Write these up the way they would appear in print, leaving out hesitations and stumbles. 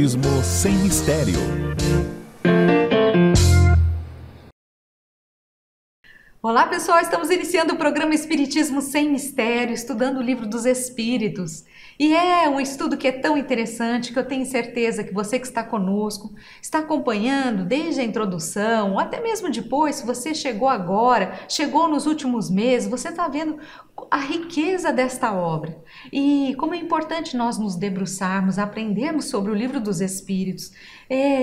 Espiritismo sem mistério. Olá pessoal, estamos iniciando o programa Espiritismo Sem Mistério, estudando o Livro dos Espíritos. E é um estudo que é tão interessante que eu tenho certeza que você que está conosco, está acompanhando desde a introdução, ou até mesmo depois, se você chegou agora, chegou nos últimos meses, você está vendo a riqueza desta obra. E como é importante nós nos debruçarmos, aprendermos sobre o Livro dos Espíritos.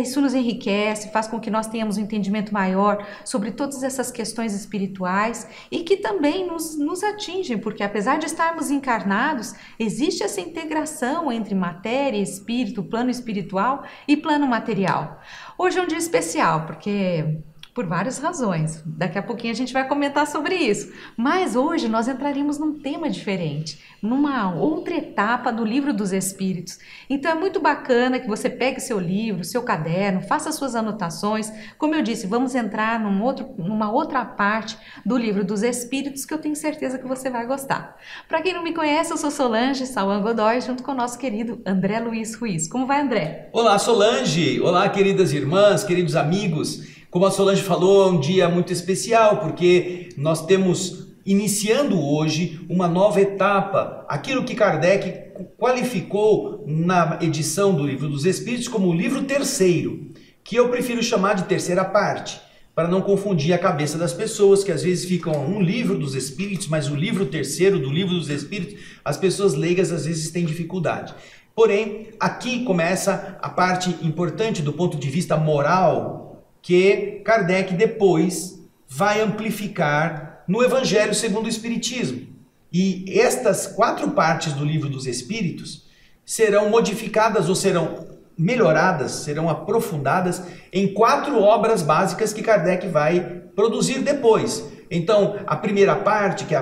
Isso nos enriquece, faz com que nós tenhamos um entendimento maior sobre todas essas questões espirituais e que também nos atingem, porque apesar de estarmos encarnados, existe essa integração entre matéria, espírito, plano espiritual e plano material. Hoje é um dia especial, porque por várias razões. Daqui a pouquinho a gente vai comentar sobre isso. Mas hoje nós entraríamos num tema diferente, numa outra etapa do Livro dos Espíritos. Então é muito bacana que você pegue seu livro, seu caderno, faça suas anotações. Como eu disse, vamos entrar numa outra parte do Livro dos Espíritos que eu tenho certeza que você vai gostar. Para quem não me conhece, eu sou Solange Sauan Godoy, junto com o nosso querido André Luiz Ruiz. Como vai, André? Olá, Solange! Olá, queridas irmãs, queridos amigos! Como a Solange falou, é um dia muito especial porque nós temos, iniciando hoje, uma nova etapa, aquilo que Kardec qualificou na edição do Livro dos Espíritos como o livro terceiro, que eu prefiro chamar de terceira parte, para não confundir a cabeça das pessoas que às vezes ficam um livro dos Espíritos, mas o livro terceiro do Livro dos Espíritos, as pessoas leigas às vezes têm dificuldade. Porém, aqui começa a parte importante do ponto de vista moral, que Kardec depois vai amplificar no Evangelho segundo o Espiritismo. E estas 4 partes do Livro dos Espíritos serão modificadas ou serão melhoradas, serão aprofundadas em 4 obras básicas que Kardec vai produzir depois. Então, a primeira parte, que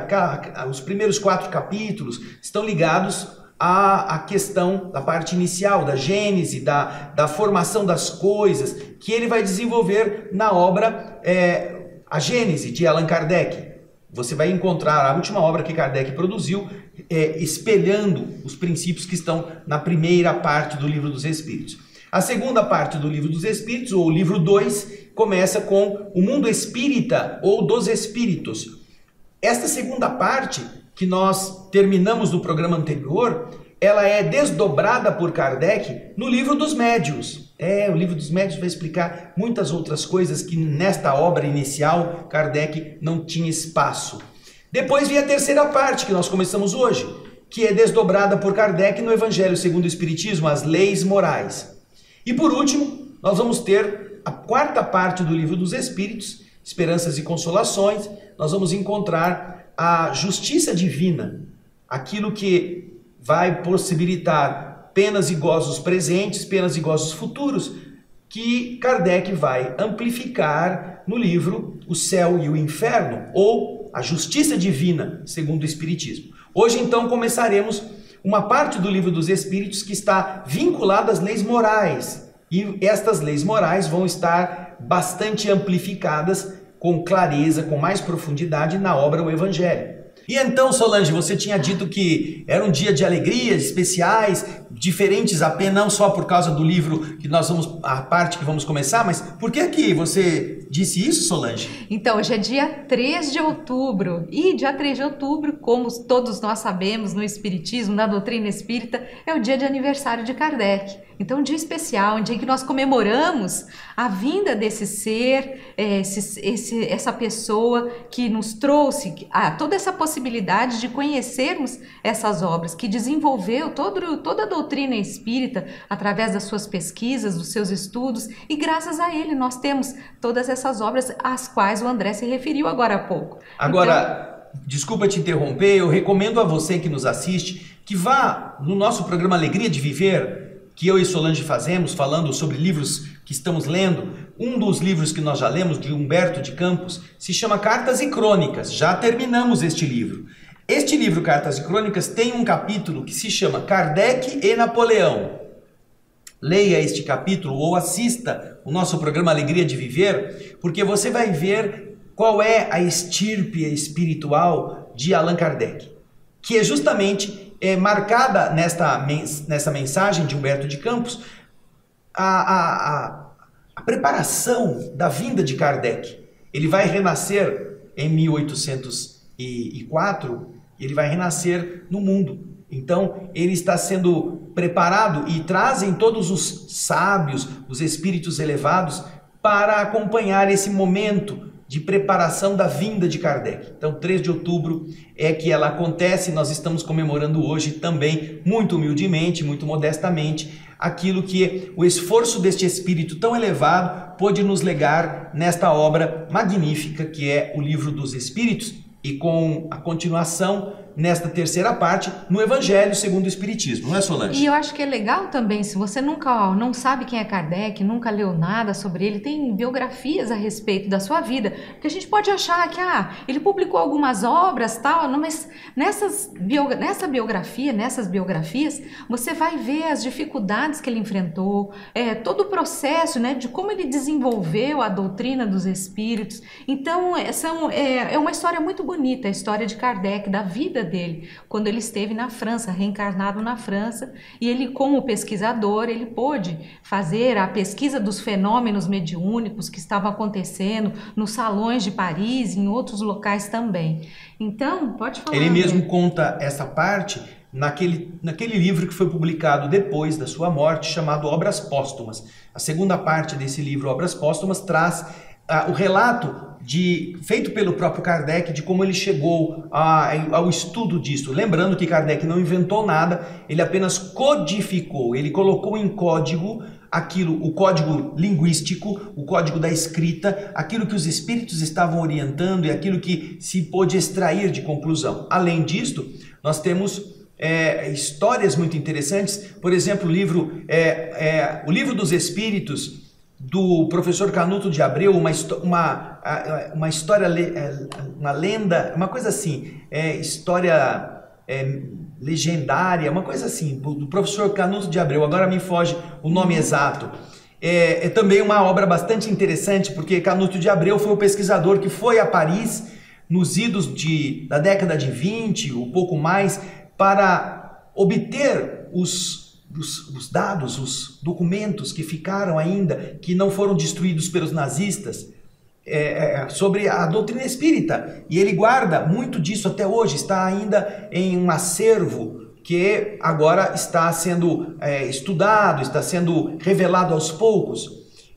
os primeiros 4 capítulos, estão ligados a questão da parte inicial, da gênese, da formação das coisas, que ele vai desenvolver na obra A Gênese, de Allan Kardec. Você vai encontrar a última obra que Kardec produziu, espelhando os princípios que estão na primeira parte do Livro dos Espíritos. A segunda parte do Livro dos Espíritos, ou o livro 2, começa com o mundo espírita, ou dos espíritos. Esta segunda parte, que nós terminamos no programa anterior, ela é desdobrada por Kardec no Livro dos Médiuns. O Livro dos Médiuns vai explicar muitas outras coisas que nesta obra inicial Kardec não tinha espaço. Depois vem a terceira parte, que nós começamos hoje, que é desdobrada por Kardec no Evangelho segundo o Espiritismo, as leis morais. E por último, nós vamos ter a 4ª parte do Livro dos Espíritos, Esperanças e Consolações. Nós vamos encontrar a justiça divina, aquilo que vai possibilitar penas e gozos presentes, penas e gozos futuros, que Kardec vai amplificar no livro O Céu e o Inferno, ou a Justiça Divina, segundo o Espiritismo. Hoje, então, começaremos uma parte do Livro dos Espíritos que está vinculada às leis morais, e estas leis morais vão estar bastante amplificadas com clareza, com mais profundidade na obra O Evangelho. E então, Solange, você tinha dito que era um dia de alegrias especiais, diferentes apenas, não só por causa do livro que nós vamos, a parte que vamos começar, mas por que você disse isso, Solange? Então, hoje é dia 3 de outubro, e dia 3 de outubro, como todos nós sabemos no Espiritismo, na doutrina espírita, é o dia de aniversário de Kardec. Então, um dia especial, um dia em que nós comemoramos a vinda desse ser, essa pessoa que nos trouxe toda essa possibilidade de conhecermos essas obras, que desenvolveu toda a doutrina espírita através das suas pesquisas, dos seus estudos, e graças a ele nós temos todas essas obras às quais o André se referiu agora há pouco. Agora, desculpa te interromper, eu recomendo a você que nos assiste que vá no nosso programa Alegria de Viver, que eu e Solange fazemos, falando sobre livros que estamos lendo. Um dos livros que nós já lemos, de Humberto de Campos, se chama Cartas e Crônicas. Já terminamos este livro. Este livro, Cartas e Crônicas, tem um capítulo que se chama Kardec e Napoleão. Leia este capítulo ou assista o nosso programa Alegria de Viver, porque você vai ver qual é a estirpe espiritual de Allan Kardec, que é justamente marcada nessa mensagem de Humberto de Campos a preparação da vinda de Kardec. Ele vai renascer em 1804, ele vai renascer no mundo. Então, ele está sendo preparado e trazem todos os sábios, os espíritos elevados, para acompanhar esse momento de preparação da vinda de Kardec. Então, 3 de outubro é que ela acontece, nós estamos comemorando hoje também, muito humildemente, muito modestamente, aquilo que o esforço deste espírito tão elevado pôde nos legar nesta obra magnífica que é o Livro dos Espíritos, e com a continuação nesta terceira parte no Evangelho segundo o Espiritismo, não é, Solange? E eu acho que é legal também, se você não sabe quem é Kardec, nunca leu nada sobre ele, tem biografias a respeito da sua vida, porque a gente pode achar que ele publicou algumas obras, tal, não, mas nessas biografias, você vai ver as dificuldades que ele enfrentou, todo o processo, né, de como ele desenvolveu a doutrina dos espíritos. Então, é uma história muito bonita, a história de Kardec, da vida dele, quando ele esteve na França, reencarnado na França, e ele, como pesquisador, ele pôde fazer a pesquisa dos fenômenos mediúnicos que estavam acontecendo nos salões de Paris e em outros locais também. Então, pode falar. Ele mesmo conta essa parte naquele livro que foi publicado depois da sua morte, chamado Obras Póstumas. A segunda parte desse livro, Obras Póstumas, traz o relato feito pelo próprio Kardec de como ele chegou ao estudo disso. Lembrando que Kardec não inventou nada, ele apenas codificou, ele colocou em código o código linguístico, o código da escrita, aquilo que os espíritos estavam orientando e aquilo que se pôde extrair de conclusão. Além disto, nós temos histórias muito interessantes, por exemplo, o livro dos Espíritos, do professor Canuto de Abreu, uma história, uma lenda, uma coisa assim, história legendária, uma coisa assim, do professor Canuto de Abreu, agora me foge o nome exato. É também uma obra bastante interessante, porque Canuto de Abreu foi o pesquisador que foi a Paris nos idos da década de 20, ou pouco mais, para obter os dados, os documentos que ficaram ainda, que não foram destruídos pelos nazistas, sobre a doutrina espírita. E ele guarda muito disso até hoje, está ainda em um acervo que agora está sendo estudado, está sendo revelado aos poucos.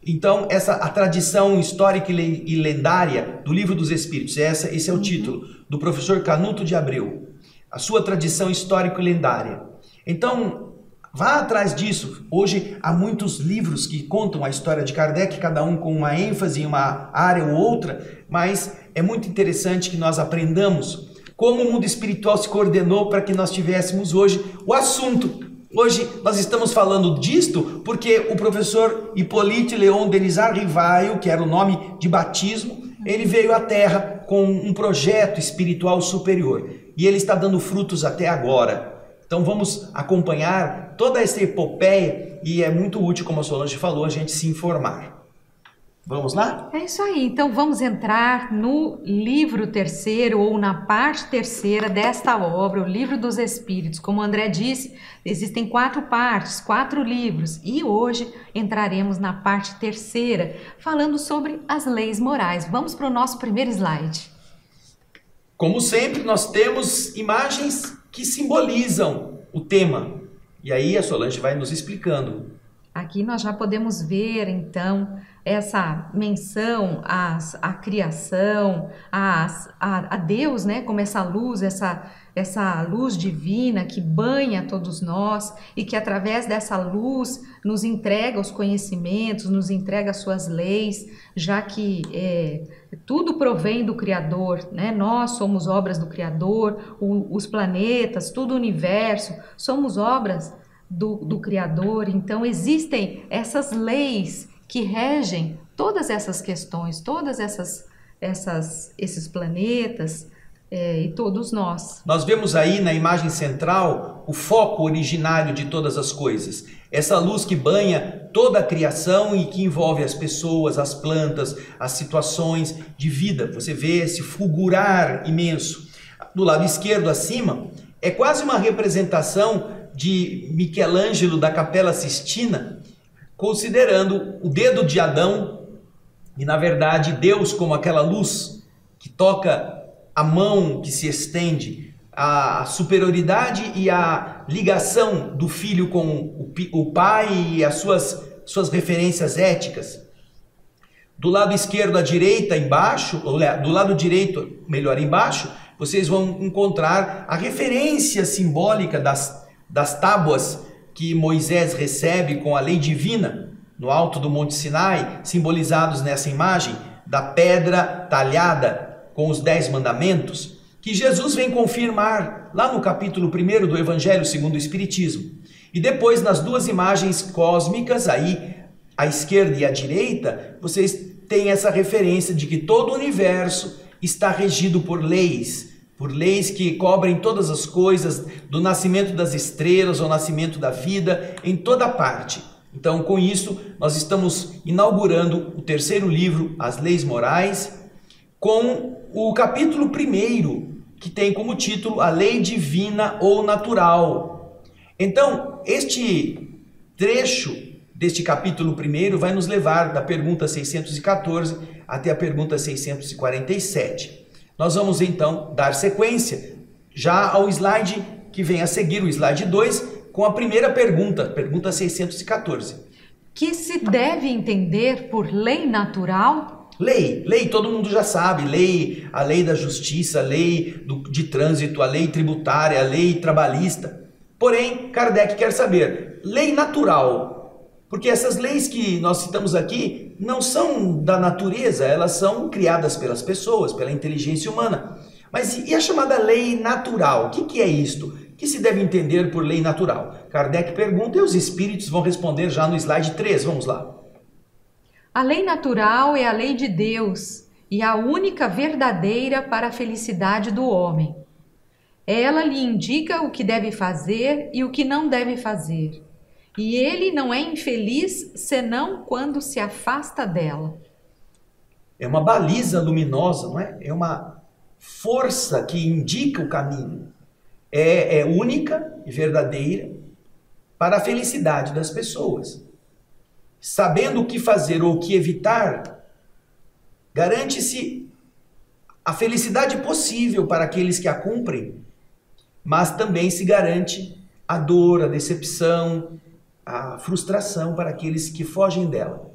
Então, a tradição histórica e lendária do Livro dos Espíritos, esse é o título, do professor Canuto de Abreu, a sua tradição histórica e lendária. Então, vá atrás disso. Hoje há muitos livros que contam a história de Kardec, cada um com uma ênfase em uma área ou outra, mas é muito interessante que nós aprendamos como o mundo espiritual se coordenou para que nós tivéssemos hoje o assunto. Hoje nós estamos falando disto porque o professor Hippolyte Léon Denisard Rivaio, que era o nome de batismo, ele veio à Terra com um projeto espiritual superior e ele está dando frutos até agora. Então vamos acompanhar toda essa epopeia e é muito útil, como a Solange falou, a gente se informar. Vamos lá? É isso aí. Então vamos entrar no livro terceiro ou na parte terceira desta obra, o Livro dos Espíritos. Como o André disse, existem 4 partes, 4 livros e hoje entraremos na parte terceira, falando sobre as leis morais. Vamos para o nosso primeiro slide. Como sempre, nós temos imagens que simbolizam o tema. E aí a Solange vai nos explicando. Aqui nós já podemos ver, então, essa menção à criação, a Deus, né? Como essa luz divina que banha todos nós e que através dessa luz nos entrega os conhecimentos, nos entrega as suas leis, já que tudo provém do Criador, né? Nós somos obras do Criador, os planetas, todo o universo, somos obras do Criador. Então existem essas leis que regem todas essas questões, todas esses planetas e todos nós. Nós vemos aí na imagem central o foco originário de todas as coisas. Essa luz que banha toda a criação e que envolve as pessoas, as plantas, as situações de vida. Você vê esse fulgurar imenso. Do lado esquerdo acima é quase uma representação de Michelangelo da Capela Sistina, considerando o dedo de Adão e, na verdade, Deus como aquela luz que toca a mão que se estende, a superioridade e a ligação do filho com o pai e as suas referências éticas. Do lado esquerdo à direita, embaixo, ou do lado direito, melhor, embaixo, vocês vão encontrar a referência simbólica das tábuas que Moisés recebe com a lei divina no alto do Monte Sinai, simbolizados nessa imagem da pedra talhada com os 10 mandamentos, que Jesus vem confirmar lá no capítulo 1 do Evangelho segundo o Espiritismo. E depois nas duas imagens cósmicas, aí à esquerda e à direita, vocês têm essa referência de que todo o universo está regido por leis que cobrem todas as coisas, do nascimento das estrelas ao nascimento da vida, em toda parte. Então, com isso, nós estamos inaugurando o terceiro livro, As Leis Morais, com o capítulo 1, que tem como título A Lei Divina ou Natural. Então, este trecho deste capítulo 1 vai nos levar da pergunta 614 até a pergunta 647. Nós vamos então dar sequência já ao slide que vem a seguir, o slide 2, com a primeira pergunta, pergunta 614. Que se deve entender por lei natural? Lei, todo mundo já sabe, a lei da justiça, a lei de trânsito, a lei tributária, a lei trabalhista. Porém, Kardec quer saber, lei natural, porque essas leis que nós citamos aqui não são da natureza, elas são criadas pelas pessoas, pela inteligência humana. Mas e a chamada lei natural? O que é isto? O que se deve entender por lei natural? Kardec pergunta e os espíritos vão responder já no slide 3. Vamos lá. A lei natural é a lei de Deus e a única verdadeira para a felicidade do homem. Ela lhe indica o que deve fazer e o que não deve fazer. E ele não é infeliz senão quando se afasta dela. É uma baliza luminosa, não é? É uma força que indica o caminho. É única e verdadeira para a felicidade das pessoas. Sabendo o que fazer ou o que evitar, garante-se a felicidade possível para aqueles que a cumprem, mas também se garante a dor, a decepção, a frustração para aqueles que fogem dela.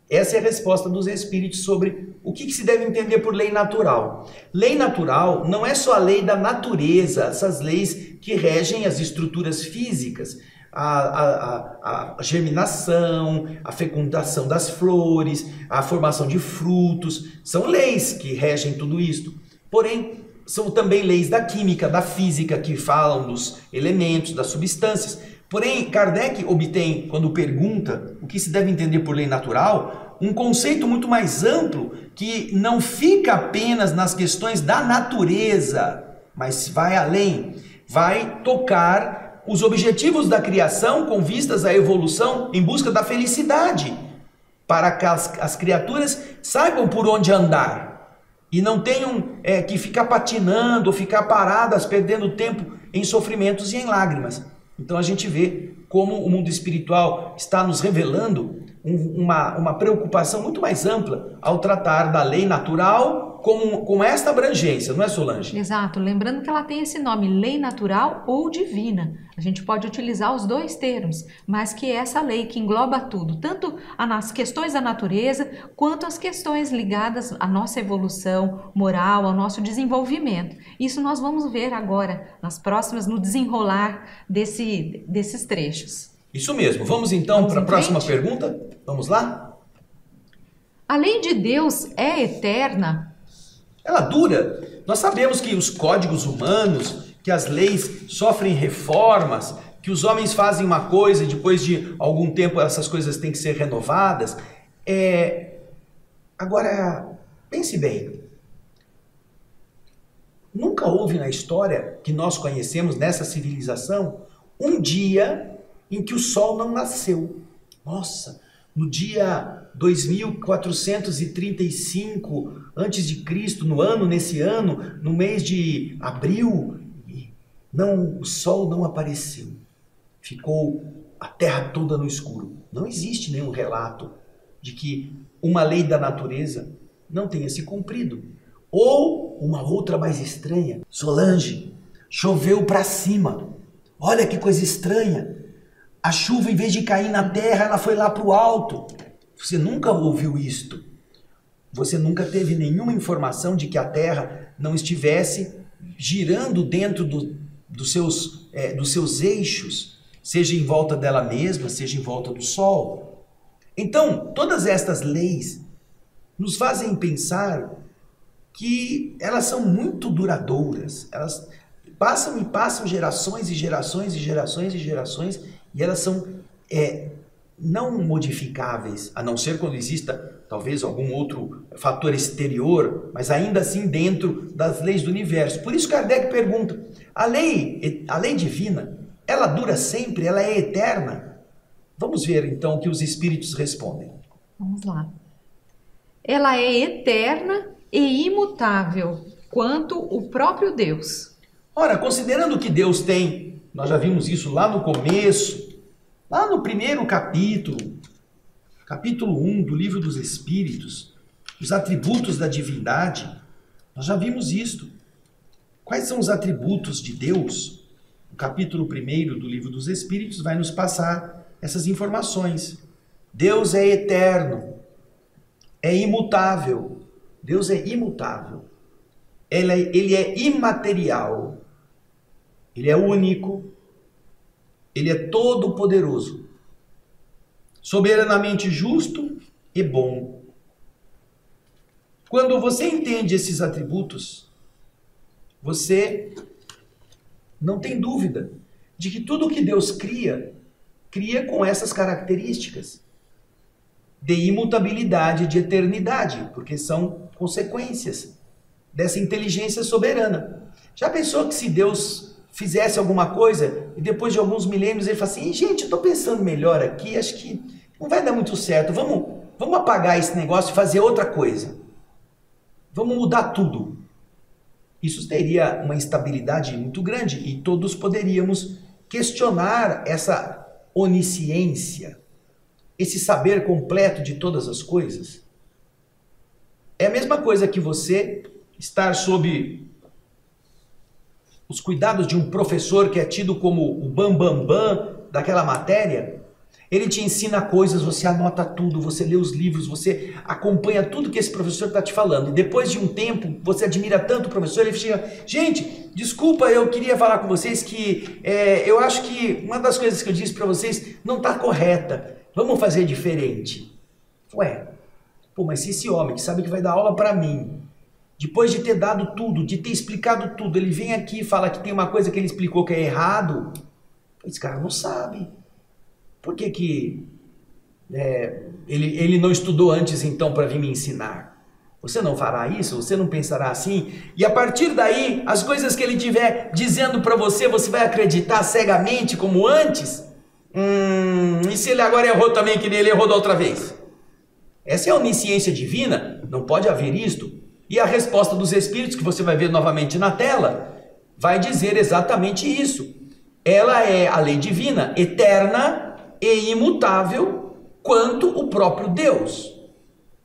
Essa é a resposta dos espíritos sobre o que se deve entender por lei natural. Lei natural não é só a lei da natureza, essas leis que regem as estruturas físicas, a germinação, a fecundação das flores, a formação de frutos, são leis que regem tudo isto. Porém, são também leis da química, da física, que falam dos elementos, das substâncias. Porém, Kardec obtém, quando pergunta o que se deve entender por lei natural, um conceito muito mais amplo que não fica apenas nas questões da natureza, mas vai além, vai tocar os objetivos da criação com vistas à evolução em busca da felicidade, para que as criaturas saibam por onde andar e não tenham que ficar patinando ou ficar paradas, perdendo tempo em sofrimentos e em lágrimas. Então a gente vê como o mundo espiritual está nos revelando uma preocupação muito mais ampla ao tratar da lei natural com esta abrangência, não é, Solange? Exato, lembrando que ela tem esse nome, lei natural ou divina. A gente pode utilizar os dois termos, mas que é essa lei que engloba tudo, tanto as questões da natureza, quanto as questões ligadas à nossa evolução moral, ao nosso desenvolvimento. Isso nós vamos ver agora, no desenrolar desses trechos. Isso mesmo. Vamos então para a próxima pergunta? Vamos lá? A lei de Deus é eterna? Ela dura. Nós sabemos que os códigos humanos, que as leis sofrem reformas, que os homens fazem uma coisa e depois de algum tempo essas coisas têm que ser renovadas. Agora, pense bem. Nunca houve na história que nós conhecemos, nessa civilização, um dia em que o sol não nasceu. Nossa, no dia 2435 a.C., nesse ano, no mês de abril, o sol não apareceu. Ficou a terra toda no escuro. não existe nenhum relato de que uma lei da natureza não tenha se cumprido. Ou uma outra mais estranha. Solange, choveu para cima. Olha que coisa estranha. A chuva, em vez de cair na terra, ela foi lá para o alto. Você nunca ouviu isto. Você nunca teve nenhuma informação de que a terra não estivesse girando dentro dos seus eixos, seja em volta dela mesma, seja em volta do Sol. Então, todas estas leis nos fazem pensar que elas são muito duradouras. Elas passam e passam gerações e gerações e gerações e gerações, e elas são não modificáveis, a não ser quando exista talvez algum outro fator exterior, mas ainda assim dentro das leis do universo. Por isso Kardec pergunta, a lei divina, ela dura sempre, ela é eterna? Vamos ver então o que os espíritos respondem. Vamos lá. Ela é eterna e imutável, quanto o próprio Deus. Ora, considerando que Deus tem, nós já vimos isso lá no começo, lá no primeiro capítulo 1 do Livro dos Espíritos, os atributos da divindade, nós já vimos isto. Quais são os atributos de Deus? O capítulo 1 do Livro dos Espíritos vai nos passar essas informações. Deus é eterno, é imutável. Deus é imutável. Ele é imaterial. Ele é único. Ele é todo-poderoso. Soberanamente justo e bom. Quando você entende esses atributos, você não tem dúvida de que tudo que Deus cria com essas características de imutabilidade, de eternidade, porque são consequências dessa inteligência soberana. Já pensou que se Deus fizesse alguma coisa e depois de alguns milênios ele fala assim, gente, eu estou pensando melhor aqui, acho que não vai dar muito certo, vamos apagar esse negócio e fazer outra coisa. Vamos mudar tudo. Isso teria uma instabilidade muito grande e todos poderíamos questionar essa onisciência, esse saber completo de todas as coisas. É a mesma coisa que você estar sob os cuidados de um professor que é tido como o bam daquela matéria. Ele te ensina coisas, você anota tudo, você lê os livros, você acompanha tudo que esse professor está te falando. E depois de um tempo, você admira tanto o professor, ele chega, gente, desculpa, eu queria falar com vocês que eu acho que uma das coisas que eu disse para vocês não está correta. Vamos fazer diferente. Ué, mas se esse homem que sabe que vai dar aula para mim, depois de ter dado tudo, de ter explicado tudo, ele vem aqui e fala que tem uma coisa que ele explicou que é errado, esse cara não sabe. Por que ele não estudou antes então para vir me ensinar? Você não fará isso? Você não pensará assim? E a partir daí, as coisas que ele estiver dizendo para você, você vai acreditar cegamente como antes? E se ele agora errou também, que nem ele errou da outra vez? Essa é a onisciência divina, não pode haver isto. E a resposta dos espíritos, que você vai ver novamente na tela, vai dizer exatamente isso. Ela é a lei divina, eterna e imutável, quanto o próprio Deus.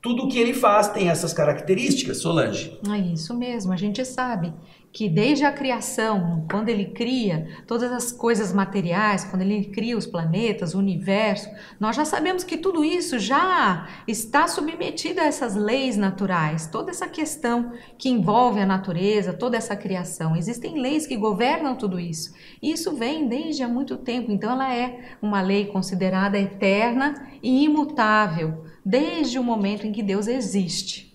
Tudo o que ele faz tem essas características, Solange. É isso mesmo, a gente sabe que desde a criação, quando ele cria todas as coisas materiais, quando ele cria os planetas, o universo, nós já sabemos que tudo isso já está submetido a essas leis naturais, toda essa questão que envolve a natureza, toda essa criação. Existem leis que governam tudo isso. Isso vem desde há muito tempo, então ela é uma lei considerada eterna e imutável, desde o momento em que Deus existe.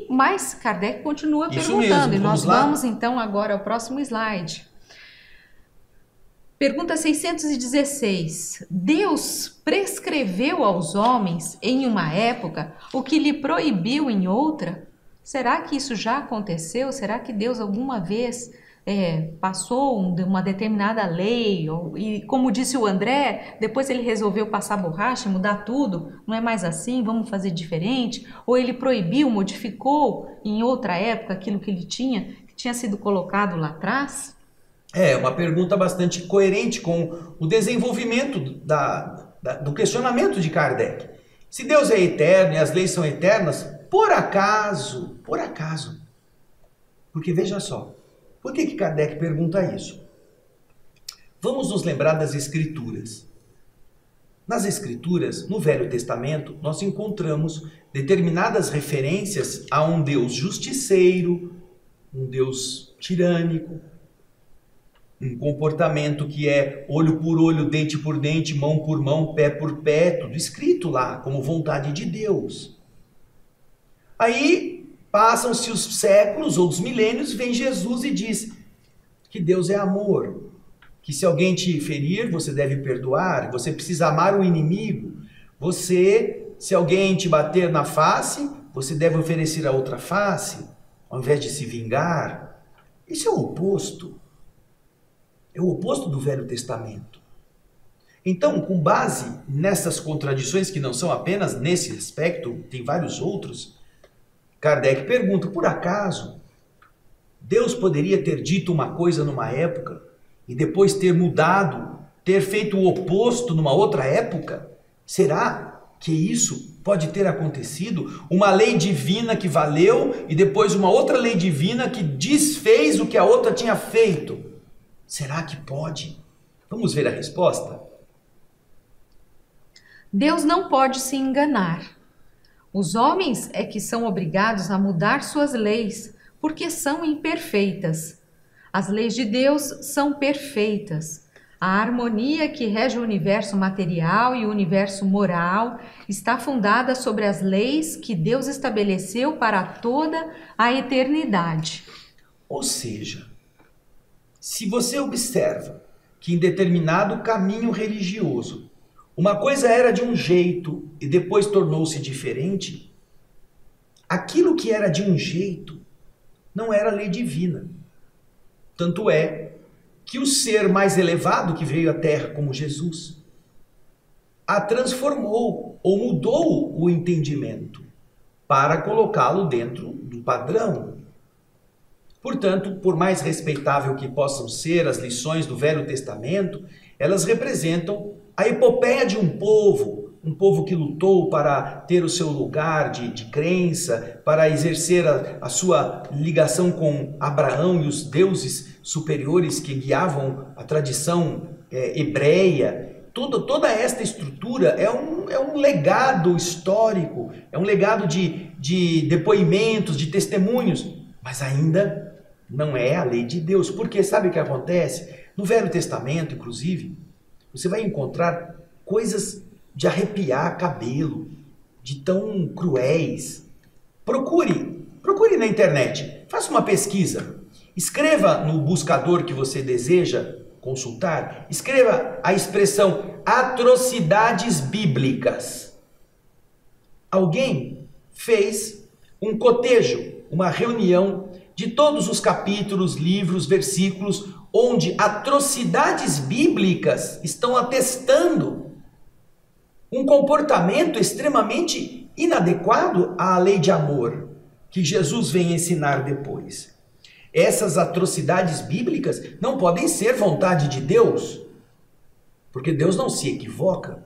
Mas Kardec continua perguntando, mesmo, e nós vamos então agora ao próximo slide. Pergunta 616. Deus prescreveu aos homens em uma época o que lhe proibiu em outra? Será que isso já aconteceu? Será que Deus alguma vez passou uma determinada lei, e como disse o André, depois ele resolveu passar borracha, mudar tudo, não é mais assim, vamos fazer diferente, ou ele proibiu, modificou em outra época aquilo que que tinha sido colocado lá atrás? É uma pergunta bastante coerente com o desenvolvimento do questionamento de Kardec. Se Deus é eterno e as leis são eternas, por acaso, porque veja só, por que Kardec pergunta isso? Vamos nos lembrar das Escrituras. Nas Escrituras, no Velho Testamento, nós encontramos determinadas referências a um Deus justiceiro, um Deus tirânico, um comportamento que é olho por olho, dente por dente, mão por mão, pé por pé, tudo escrito lá como vontade de Deus. Aí passam-se os séculos ou os milênios, vem Jesus e diz que Deus é amor, que se alguém te ferir, você deve perdoar, você precisa amar o inimigo, se alguém te bater na face, você deve oferecer a outra face, ao invés de se vingar. Isso é o oposto. É o oposto do Velho Testamento. Então, com base nessas contradições, que não são apenas nesse aspecto, tem vários outros, Kardec pergunta, por acaso, Deus poderia ter dito uma coisa numa época e depois ter mudado, ter feito o oposto numa outra época? Será que isso pode ter acontecido? Uma lei divina que valeu e depois uma outra lei divina que desfez o que a outra tinha feito? Será que pode? Vamos ver a resposta? Deus não pode se enganar. Os homens é que são obrigados a mudar suas leis, porque são imperfeitas. As leis de Deus são perfeitas. A harmonia que rege o universo material e o universo moral está fundada sobre as leis que Deus estabeleceu para toda a eternidade. Ou seja, se você observa que em determinado caminho religioso uma coisa era de um jeito e depois tornou-se diferente, aquilo que era de um jeito não era lei divina. Tanto é que o ser mais elevado que veio à Terra, como Jesus, a transformou ou mudou o entendimento para colocá-lo dentro do padrão. Portanto, por mais respeitável que possam ser as lições do Velho Testamento, elas representam a epopeia de um povo que lutou para ter o seu lugar de crença, para exercer a sua ligação com Abraão e os deuses superiores que guiavam a tradição hebreia. Toda esta estrutura é um legado histórico, é um legado de depoimentos, de testemunhos, mas ainda não é a lei de Deus. Porque sabe o que acontece? No Velho Testamento, inclusive, você vai encontrar coisas de arrepiar cabelo, de tão cruéis. Procure na internet, faça uma pesquisa, escreva no buscador que você deseja consultar, escreva a expressão atrocidades bíblicas. Alguém fez um cotejo, uma reunião de todos os capítulos, livros, versículos, onde atrocidades bíblicas estão atestando um comportamento extremamente inadequado à lei de amor que Jesus vem ensinar depois. Essas atrocidades bíblicas não podem ser vontade de Deus, porque Deus não se equivoca.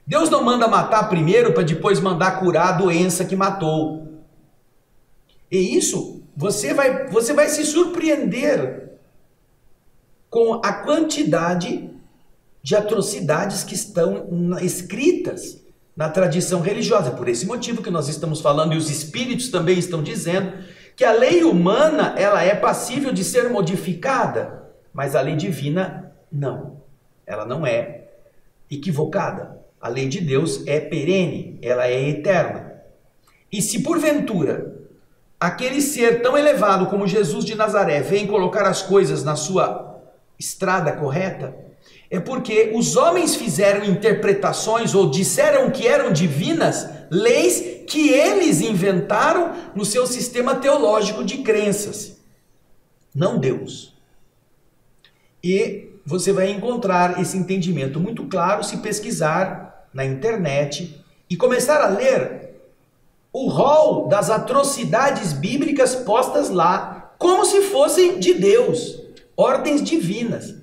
Deus não manda matar primeiro para depois mandar curar a doença que matou. E isso, você vai se surpreender com a quantidade de atrocidades que estão escritas na tradição religiosa. Por esse motivo que nós estamos falando, e os espíritos também estão dizendo, que a lei humana ela é passível de ser modificada, mas a lei divina não. Ela não é equivocada. A lei de Deus é perene, ela é eterna. E se porventura aquele ser tão elevado como Jesus de Nazaré vem colocar as coisas na sua estrada correta, é porque os homens fizeram interpretações ou disseram que eram divinas leis que eles inventaram no seu sistema teológico de crenças, não Deus. E você vai encontrar esse entendimento muito claro se pesquisar na internet e começar a ler o rol das atrocidades bíblicas postas lá, como se fossem de Deus, ordens divinas.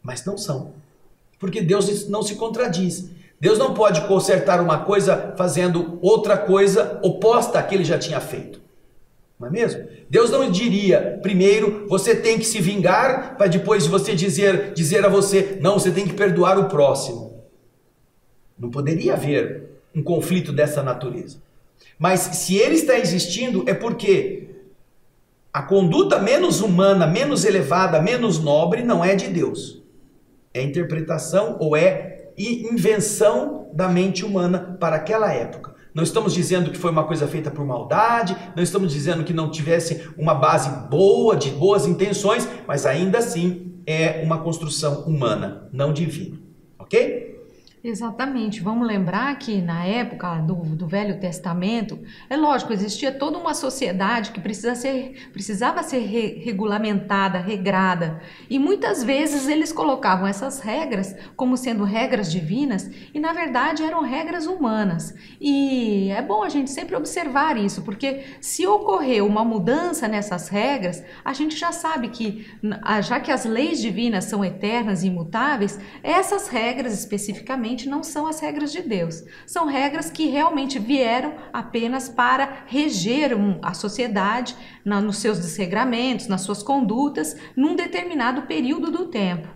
Mas não são. Porque Deus não se contradiz. Deus não pode consertar uma coisa fazendo outra coisa oposta à que ele já tinha feito. Não é mesmo? Deus não diria, primeiro, você tem que se vingar, para depois você dizer a você, não, você tem que perdoar o próximo. Não poderia haver um conflito dessa natureza. Mas se ele está existindo, é porque a conduta menos humana, menos elevada, menos nobre, não é de Deus. É interpretação ou é invenção da mente humana para aquela época. Não estamos dizendo que foi uma coisa feita por maldade, não estamos dizendo que não tivesse uma base boa, de boas intenções, mas ainda assim é uma construção humana, não divina. Ok? Exatamente. Vamos lembrar que na época do Velho Testamento, é lógico, existia toda uma sociedade que precisava ser regulamentada, regrada. E muitas vezes eles colocavam essas regras como sendo regras divinas e na verdade eram regras humanas. E é bom a gente sempre observar isso, porque se ocorrer uma mudança nessas regras, a gente já sabe que, já que as leis divinas são eternas e imutáveis, essas regras especificamente não são as regras de Deus. São regras que realmente vieram apenas para reger a sociedade nos seus desregramentos, nas suas condutas, num determinado período do tempo.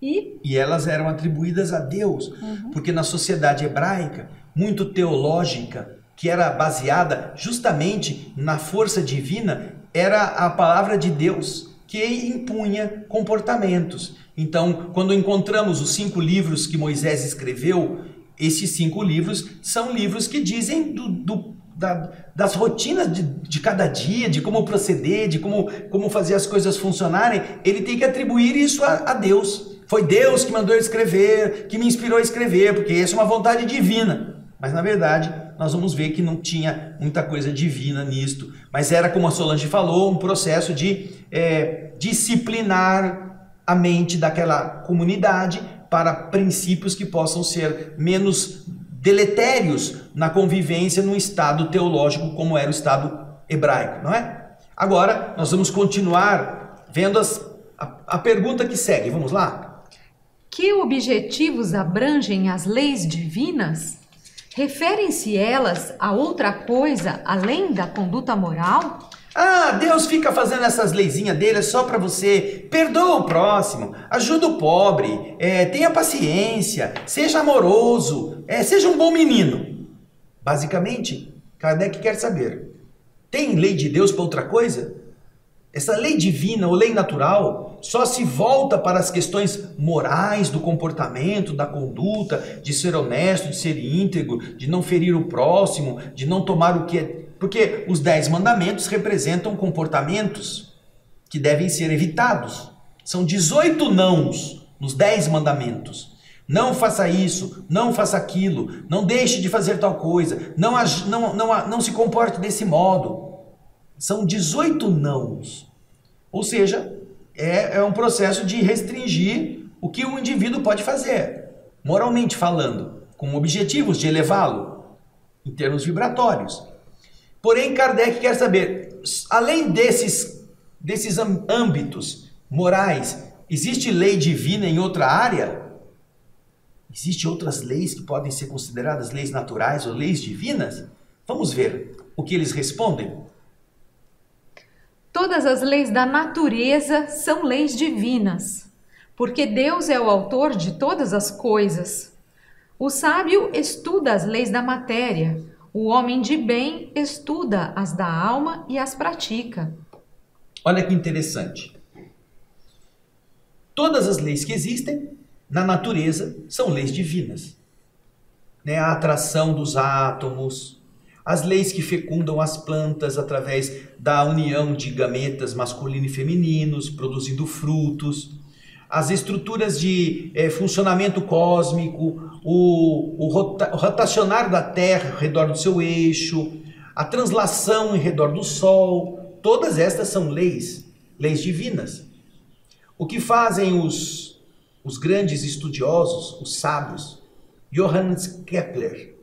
E elas eram atribuídas a Deus, porque na sociedade hebraica, muito teológica, que era baseada justamente na força divina, era a palavra de Deus que impunha comportamentos. Então, quando encontramos os 5 livros que Moisés escreveu, esses 5 livros são livros que dizem das rotinas de cada dia, de como proceder, de como fazer as coisas funcionarem. Ele tem que atribuir isso a Deus. Foi Deus que mandou eu escrever, que me inspirou a escrever, porque essa é uma vontade divina. Mas, na verdade, nós vamos ver que não tinha muita coisa divina nisto. Mas era, como a Solange falou, um processo de disciplinar a mente daquela comunidade para princípios que possam ser menos deletérios na convivência num estado teológico como era o estado hebraico, não é? Agora, nós vamos continuar vendo a pergunta que segue. Vamos lá? Que objetivos abrangem as leis divinas? Referem-se elas a outra coisa além da conduta moral? Ah, Deus fica fazendo essas leizinhas dele só para você. Perdoa o próximo, ajuda o pobre, tenha paciência, seja amoroso, seja um bom menino. Basicamente, Kardec quer saber, tem lei de Deus para outra coisa? Essa lei divina ou lei natural só se volta para as questões morais do comportamento, da conduta, de ser honesto, de ser íntegro, de não ferir o próximo, de não tomar o que é... Porque os 10 mandamentos representam comportamentos que devem ser evitados. São 18 nãos nos 10 mandamentos. Não faça isso, não faça aquilo, não deixe de fazer tal coisa, não se comporte desse modo. São 18 nãos. Ou seja, é um processo de restringir o que o indivíduo pode fazer, moralmente falando, com objetivos de elevá-lo em termos vibratórios. Porém, Kardec quer saber, além desses âmbitos morais, existe lei divina em outra área? Existem outras leis que podem ser consideradas leis naturais ou leis divinas? Vamos ver o que eles respondem. Todas as leis da natureza são leis divinas, porque Deus é o autor de todas as coisas. O sábio estuda as leis da matéria, o homem de bem estuda as da alma e as pratica. Olha que interessante. Todas as leis que existem na natureza são leis divinas. A atração dos átomos, as leis que fecundam as plantas através da união de gametas masculino e femininos, produzindo frutos, as estruturas de funcionamento cósmico, o rotacionar da Terra ao redor do seu eixo, a translação em redor do Sol, todas estas são leis divinas. O que fazem os grandes estudiosos, os sábios? Johannes Kepler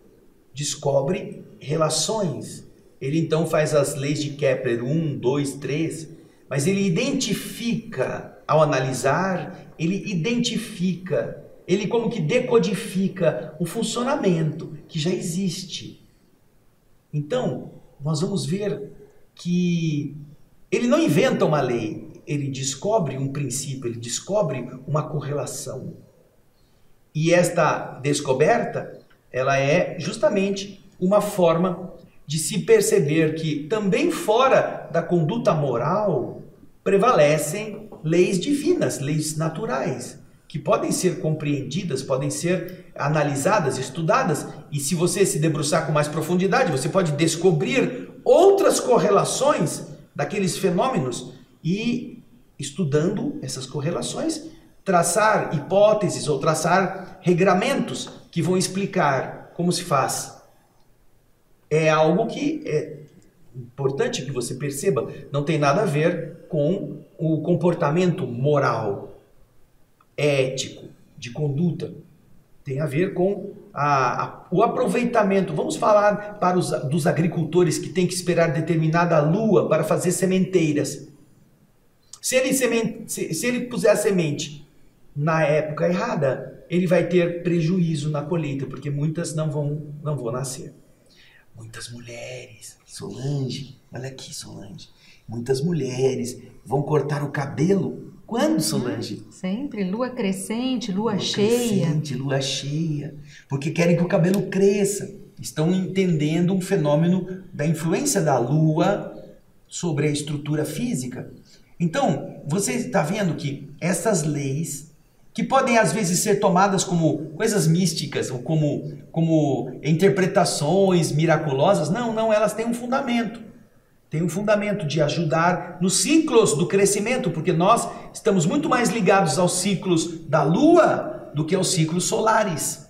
descobre relações. Ele então faz as leis de Kepler 1, 2, 3, mas ele identifica, ao analisar, ele identifica ele como que decodifica o funcionamento que já existe. Então, nós vamos ver que ele não inventa uma lei, ele descobre um princípio, ele descobre uma correlação. E esta descoberta, ela é justamente uma forma de se perceber que também fora da conduta moral prevalecem leis divinas, leis naturais, que podem ser compreendidas, podem ser analisadas, estudadas, e se você se debruçar com mais profundidade, você pode descobrir outras correlações daqueles fenômenos e, estudando essas correlações, traçar hipóteses ou traçar regramentos que vão explicar como se faz. É algo que é importante que você perceba, não tem nada a ver com o comportamento moral, ético, de conduta. Tem a ver com o aproveitamento. Vamos falar dos agricultores que têm que esperar determinada lua para fazer sementeiras. Se ele puser a semente na época errada, ele vai ter prejuízo na colheita, porque muitas não vão nascer. Muitas mulheres, Solange, olha aqui, Solange, muitas mulheres vão cortar o cabelo. Quando, Solange? Sempre, lua crescente, lua cheia. Crescente, lua cheia, porque querem que o cabelo cresça. Estão entendendo um fenômeno da influência da lua sobre a estrutura física. Então, você está vendo que essas leis, que podem às vezes ser tomadas como coisas místicas ou como interpretações miraculosas, não, elas têm um fundamento. Tem um fundamento de ajudar nos ciclos do crescimento, porque nós estamos muito mais ligados aos ciclos da Lua do que aos ciclos solares.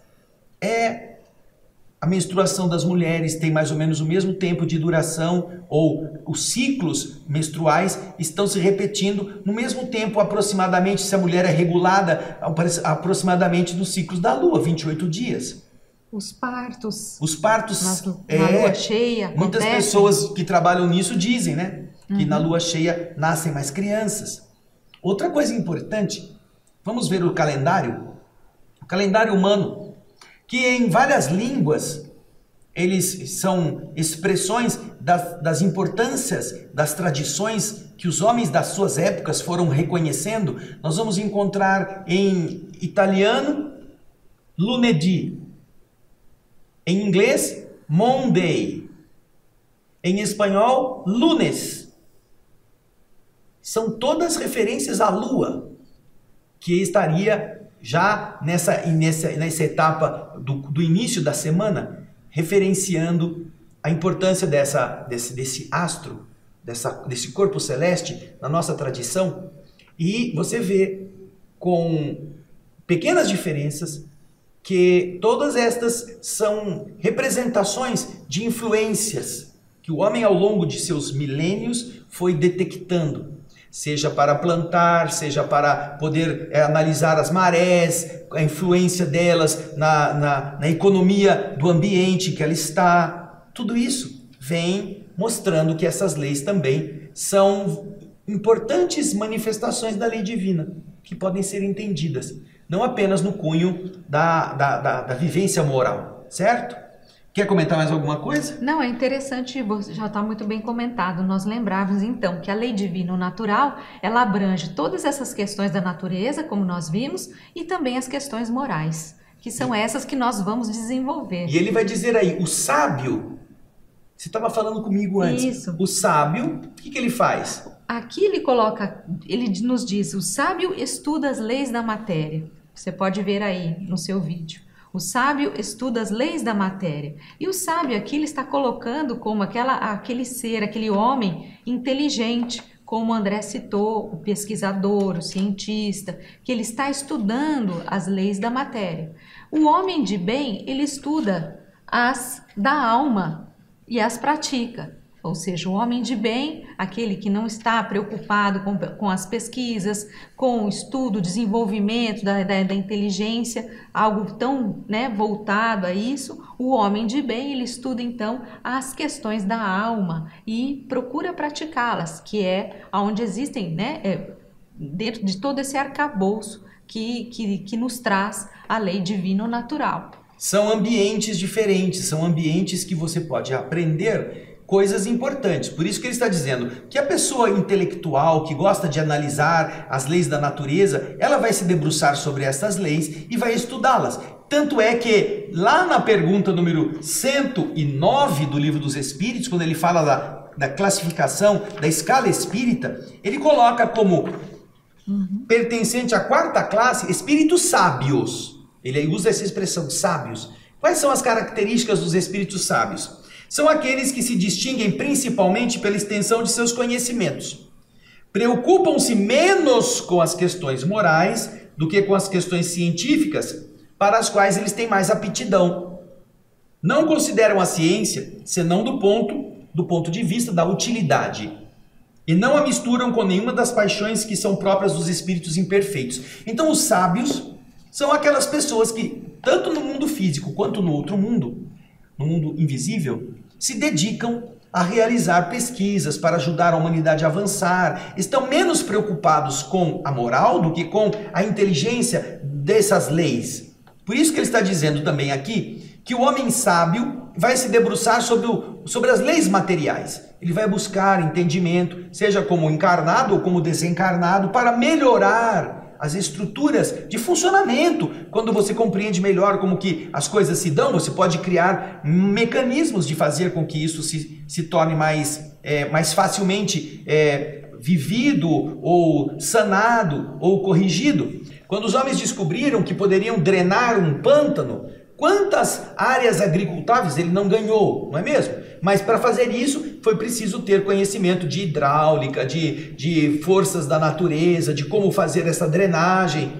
A menstruação das mulheres tem mais ou menos o mesmo tempo de duração, ou os ciclos menstruais estão se repetindo no mesmo tempo, aproximadamente, se a mulher é regulada, aproximadamente nos ciclos da Lua, 28 dias. Os partos na lua cheia. Muitas pessoas que trabalham nisso dizem, né? Que na lua cheia nascem mais crianças. Outra coisa importante, vamos ver o calendário humano, que em várias línguas eles são expressões das importâncias das tradições que os homens das suas épocas foram reconhecendo. Nós vamos encontrar em italiano lunedì, em inglês Monday, em espanhol lunes. São todas referências à lua, que estaria já nessa etapa do início da semana, referenciando a importância desse astro, desse corpo celeste na nossa tradição. E você vê com pequenas diferenças que todas estas são representações de influências que o homem ao longo de seus milênios foi detectando, seja para plantar, seja para poder analisar as marés, a influência delas na economia do ambiente que ela está. Tudo isso vem mostrando que essas leis também são importantes manifestações da lei divina, que podem ser entendidas, não apenas no cunho da vivência moral, certo? Quer comentar mais alguma coisa? Não, é interessante, já está muito bem comentado. Nós lembrávamos então que a lei divina ou natural, ela abrange todas essas questões da natureza, como nós vimos, e também as questões morais, que são essas que nós vamos desenvolver. E ele vai dizer aí, o sábio, você estava falando comigo antes, Isso. O sábio, o que ele faz? Aqui ele nos diz, o sábio estuda as leis da matéria. Você pode ver aí no seu vídeo. O sábio estuda as leis da matéria. E o sábio aqui ele está colocando como aquele ser, aquele homem inteligente, como o André citou, o pesquisador, o cientista, que ele está estudando as leis da matéria. O homem de bem, ele estuda as da alma e as pratica. Ou seja, o homem de bem, aquele que não está preocupado com as pesquisas, com o estudo, desenvolvimento da inteligência, algo tão voltado a isso, o homem de bem, ele estuda então as questões da alma e procura praticá-las, que é onde existem, dentro de todo esse arcabouço que nos traz a lei divino-natural. São ambientes diferentes, são ambientes que você pode aprender coisas importantes. Por isso que ele está dizendo que a pessoa intelectual que gosta de analisar as leis da natureza, ela vai se debruçar sobre essas leis e vai estudá-las. Tanto é que lá na pergunta número 109 do Livro dos Espíritos, quando ele fala da classificação da escala espírita, ele coloca como pertencente à quarta classe espíritos sábios. Ele usa essa expressão, sábios. Quais são as características dos espíritos sábios? São aqueles que se distinguem principalmente pela extensão de seus conhecimentos. Preocupam-se menos com as questões morais do que com as questões científicas, para as quais eles têm mais aptidão. Não consideram a ciência senão do ponto de vista da utilidade. E não a misturam com nenhuma das paixões que são próprias dos espíritos imperfeitos. Então os sábios são aquelas pessoas que, tanto no mundo físico quanto no outro mundo, no mundo invisível, se dedicam a realizar pesquisas para ajudar a humanidade a avançar. Estão menos preocupados com a moral do que com a inteligência dessas leis. Por isso que ele está dizendo também aqui que o homem sábio vai se debruçar sobre as leis materiais. Ele vai buscar entendimento, seja como encarnado ou como desencarnado, para melhorar as estruturas de funcionamento. Quando você compreende melhor como que as coisas se dão, você pode criar mecanismos de fazer com que isso se torne mais facilmente vivido, ou sanado, ou corrigido. Quando os homens descobriram que poderiam drenar um pântano, quantas áreas agricultáveis ele não ganhou, não é mesmo? Mas para fazer isso foi preciso ter conhecimento de hidráulica, de forças da natureza, de como fazer essa drenagem,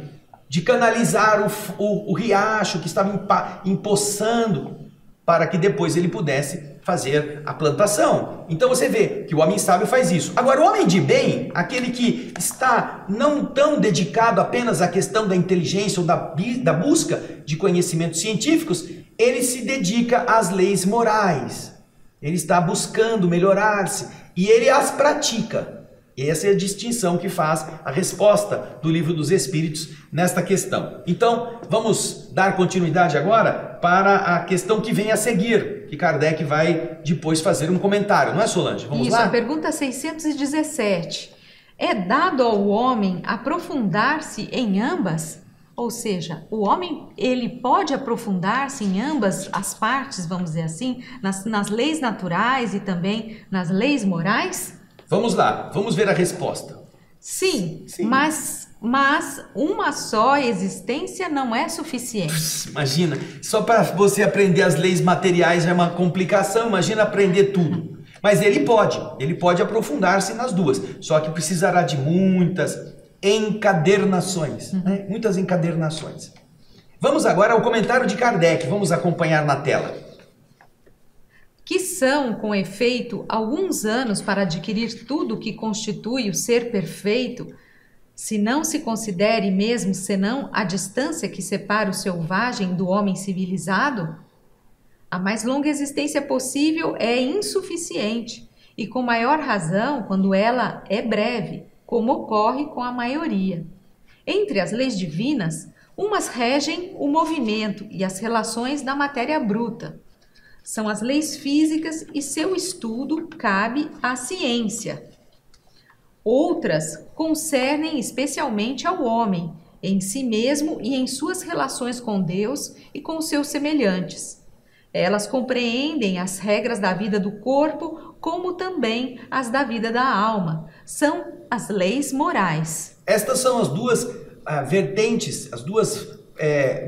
de canalizar o riacho que estava empoçando, para que depois ele pudesse fazer a plantação. Então você vê que o homem sábio faz isso. Agora o homem de bem, aquele que está não tão dedicado apenas à questão da inteligência ou da busca de conhecimentos científicos, ele se dedica às leis morais. Ele está buscando melhorar-se e ele as pratica. Essa é a distinção que faz a resposta do Livro dos Espíritos nesta questão. Então, vamos dar continuidade agora para a questão que vem a seguir, que Kardec vai depois fazer um comentário, não é, Solange? Vamos lá? Isso, a pergunta 617. É dado ao homem aprofundar-se em ambas? Ou seja, o homem ele pode aprofundar-se em ambas as partes, vamos dizer assim, nas leis naturais e também nas leis morais? Vamos lá, vamos ver a resposta. Sim. Mas uma só existência não é suficiente. Imagina, só para você aprender as leis materiais é uma complicação, imagina aprender tudo. Mas ele pode aprofundar-se nas duas, só que precisará de muitas encadernações, né? Muitas encadernações. Vamos agora ao comentário de Kardec, vamos acompanhar na tela. Que são, com efeito, alguns anos para adquirir tudo o que constitui o ser perfeito, se não se considere mesmo senão a distância que separa o selvagem do homem civilizado? A mais longa existência possível é insuficiente, e com maior razão quando ela é breve, como ocorre com a maioria. Entre as leis divinas, umas regem o movimento e as relações da matéria bruta. São as leis físicas e seu estudo cabe à ciência. Outras concernem especialmente ao homem, em si mesmo e em suas relações com Deus e com seus semelhantes. Elas compreendem as regras da vida do corpo, como também as da vida da alma. São as leis morais. Estas são as duas vertentes,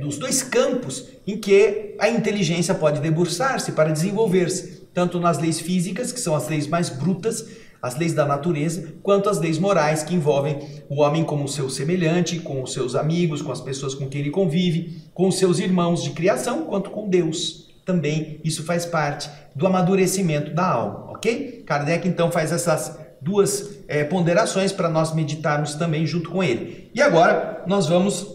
dos dois campos em que a inteligência pode debruçar-se para desenvolver-se, tanto nas leis físicas, que são as leis mais brutas, as leis da natureza, quanto as leis morais, que envolvem o homem como seu semelhante, com os seus amigos, com as pessoas com quem ele convive, com os seus irmãos de criação, quanto com Deus. Também isso faz parte do amadurecimento da alma, ok? Kardec então faz essas duas ponderações para nós meditarmos também junto com ele. E agora nós vamos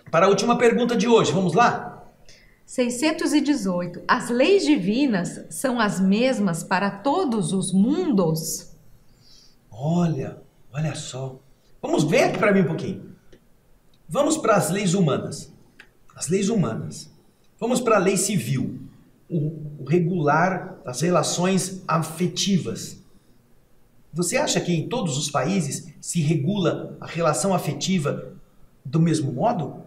para a última pergunta de hoje, vamos lá? 618. As leis divinas são as mesmas para todos os mundos? Olha só. Vamos ver aqui para mim um pouquinho. Vamos para as leis humanas. As leis humanas. Vamos para a lei civil. O regular das relações afetivas. Você acha que em todos os países se regula a relação afetiva do mesmo modo?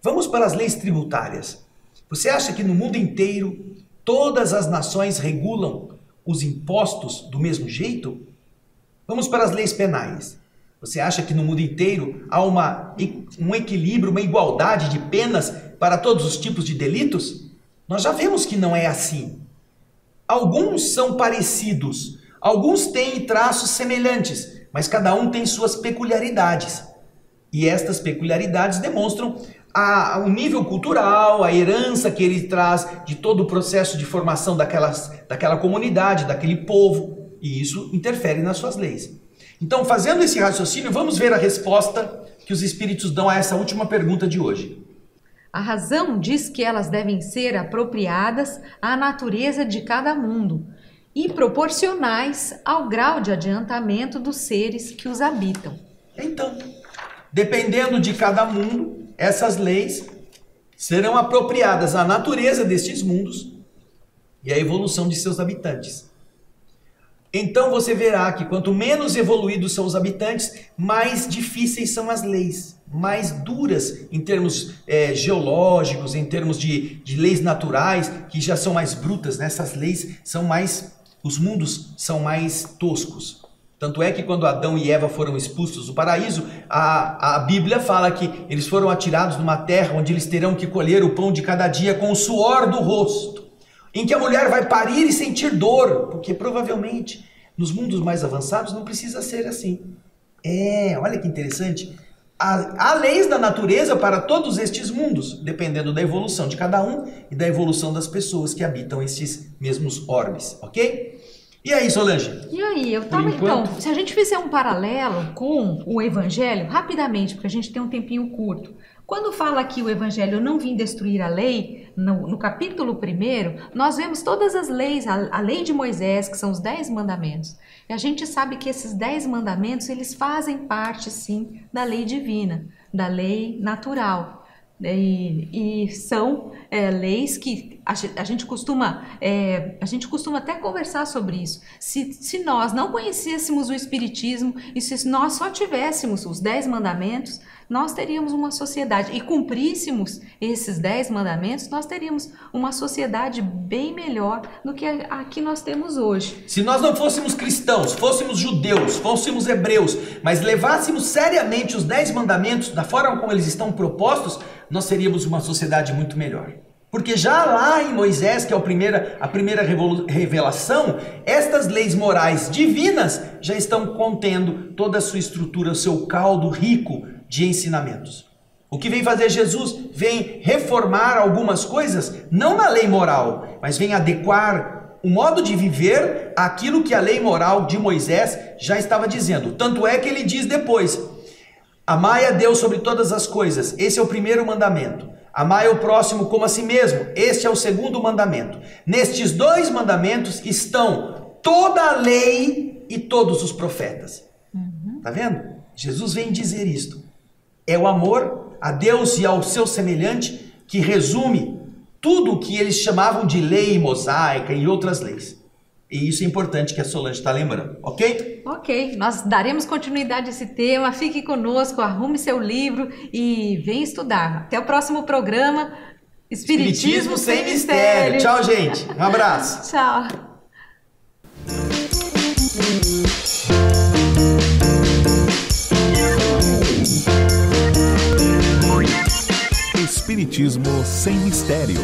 Vamos para as leis tributárias. Você acha que no mundo inteiro todas as nações regulam os impostos do mesmo jeito? Vamos para as leis penais. Você acha que no mundo inteiro há um equilíbrio, uma igualdade de penas para todos os tipos de delitos? Nós já vemos que não é assim. Alguns são parecidos, alguns têm traços semelhantes, mas cada um tem suas peculiaridades. E estas peculiaridades demonstram o nível cultural, a herança que ele traz de todo o processo de formação daquela comunidade, daquele povo, e isso interfere nas suas leis. Então, fazendo esse raciocínio, vamos ver a resposta que os espíritos dão a essa última pergunta de hoje. A razão diz que elas devem ser apropriadas à natureza de cada mundo e proporcionais ao grau de adiantamento dos seres que os habitam. Então, dependendo de cada mundo, essas leis serão apropriadas à natureza destes mundos e à evolução de seus habitantes. Então você verá que quanto menos evoluídos são os habitantes, mais difíceis são as leis, mais duras em termos geológicos, em termos de leis naturais, que já são mais brutas, né? Essas leis são mais, os mundos são mais toscos. Tanto é que quando Adão e Eva foram expulsos do paraíso, a Bíblia fala que eles foram atirados numa terra onde eles terão que colher o pão de cada dia com o suor do rosto, em que a mulher vai parir e sentir dor, porque provavelmente nos mundos mais avançados não precisa ser assim. Olha que interessante. Há leis da natureza para todos estes mundos, dependendo da evolução de cada um e da evolução das pessoas que habitam estes mesmos orbes, ok? E aí, Solange? E aí, então, se a gente fizer um paralelo com o Evangelho, rapidamente, porque a gente tem um tempinho curto. Quando fala que o Evangelho não vim destruir a lei, no capítulo 1, nós vemos todas as leis, a lei de Moisés, que são os 10 mandamentos. E a gente sabe que esses 10 mandamentos, eles fazem parte, sim, da lei divina, da lei natural. E são leis que a gente costuma até conversar sobre isso. Se nós não conhecêssemos o Espiritismo e se nós só tivéssemos os 10 mandamentos, nós teríamos uma sociedade, e cumpríssemos esses 10 mandamentos, nós teríamos uma sociedade bem melhor do que a que nós temos hoje. Se nós não fôssemos cristãos, fôssemos judeus, fôssemos hebreus, mas levássemos seriamente os 10 mandamentos da forma como eles estão propostos, nós seríamos uma sociedade muito melhor. Porque já lá em Moisés, que é a primeira revelação, estas leis morais divinas já estão contendo toda a sua estrutura, o seu caldo rico de ensinamentos. O que vem fazer Jesus? Vem reformar algumas coisas, não na lei moral, mas vem adequar o modo de viver àquilo que a lei moral de Moisés já estava dizendo. Tanto é que ele diz depois: amai a Deus sobre todas as coisas, esse é o primeiro mandamento. Amai o próximo como a si mesmo, este é o segundo mandamento. Nestes 2 mandamentos estão toda a lei e todos os profetas. Tá vendo? Jesus vem dizer isto. É o amor a Deus e ao seu semelhante que resume tudo o que eles chamavam de lei mosaica e outras leis. E isso é importante que a Solange está lembrando, ok? Ok, nós daremos continuidade a esse tema. Fique conosco, arrume seu livro e venha estudar. Até o próximo programa, Espiritismo Sem Mistério. Tchau, gente. Um abraço. Tchau. Espiritismo Sem Mistério.